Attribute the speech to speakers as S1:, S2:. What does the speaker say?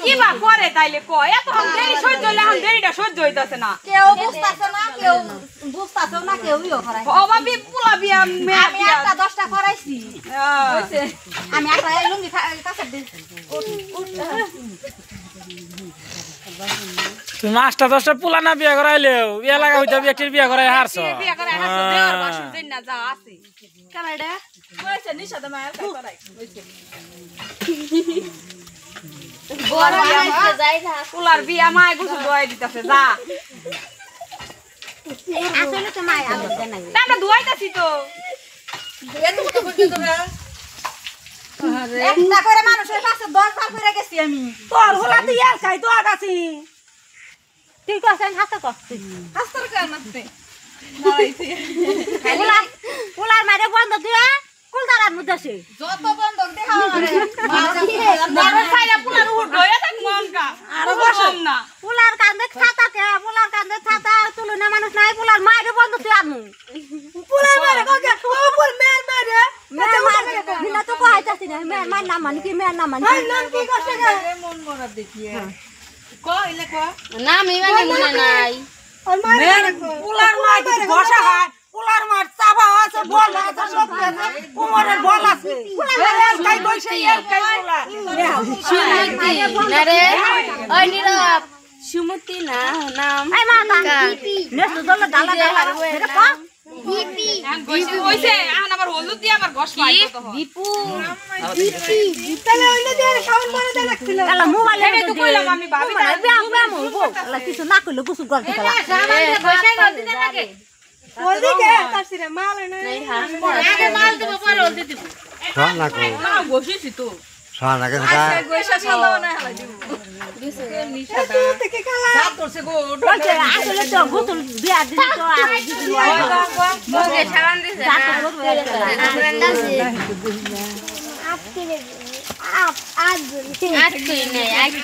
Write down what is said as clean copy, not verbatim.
S1: কিবা করে তাইলে কয় এত দেরি সহ্য হইলে এখন দেরিটা সহ্য হইতাছে না
S2: কেউ বুঝতাছে না কেউ বুঝতাছে না কেউইও করাই
S1: অভাবী পোলা বিয়া মেয়ে
S2: আমি একটা 10টা করাইছি আমি একটা লুঙ্গি কাছে দিই
S3: তুমি 8টা 10টা পোলা না বিয়া করাইলেও এলাকা হইতে ব্যক্তির বিয়া করাই হারছো
S1: বিয়া করে হাসো দেওয়ার বাসন দেন না যা আছে কারাইডা কইছে নিশাদ মায়ের কাই করাই কইছে
S2: বড় মাইছে যাই না
S1: পোলার বিয়া মায় গোসল ধোয়াই দিতেছে যা
S2: আসলে তো মাই আলো দেন না
S1: আমরা ধোয়াইতাছি তো এত কত করতে তোরা
S2: একটা করে মানুষের কাছে 10 বার করে গেছি আমি
S1: তোর হলা তুই আর খাই তো আগাছি
S2: তুই কইছেন হাসা কর
S1: হাসতর কেন নাতে মারাইছি
S2: পোলার মারে বন্ধ দিয়া কুলদারার মধ্যে আছে
S1: যত বন্ধক দেখা মারে খাইলা পোলার উঠো এটা মনকা আর বসম না
S2: পোলার কান্দে ছাতা কে পোলার কান্দে ছাতা তুলনা মানুষ নাই পোলার মারে বন্ধ তুই আমু
S1: পোলার মারে ককে ওপর মের মারে
S2: মেয়ের মারে বিনা তো কইতাছি না মেয়ের মার নাম মানে কি মেয়ের নাম মানে
S1: নাম কি করছে রে মন মরা দেখিয়ে কইলে কো
S2: নাম ইবানি মনে নাই
S1: মের পোলার মার ঘষা হাত পোলার মার চাবা আছে বল আছে সব আছে কোমরের বল আছে পোলার কাই কইছে এর কাই পোলা
S2: না রে ওই নীরব সুমতি না নাম এই মা পিপি নেস দল ডালা ডালা এটা কো পিপি
S1: কইছে কইছে এখন আবার হলুদ দিয়ে আবার ঘষ পাই তো
S2: দীপু
S1: পিপি তাহলে ওইটা দিয়ে সাউন্ড করে দে লাগছিল
S2: তাহলে মোবাইলে
S1: তো কইলাম আমি ভাবি
S2: ব্যায়াম হইবো তাহলে কিছু না কইলে বুঝু গল্প করা
S1: বসাই গলতি দেন আগে ওদিকে তারছিরে মাল নাই আগে মাল দেব পরে হলদি দিব
S4: সানা কো
S1: না বসিছি তো
S4: সানা কে থাকা
S1: আচ্ছা গোইসা সালাও না হালাই দিব নিশাদা থেকে কালা সাত করছে গো
S2: বলছে আসলে তো গোতল বিয়া দিন তো
S1: মগে ছাড়ান দিছে
S2: আজকে আজ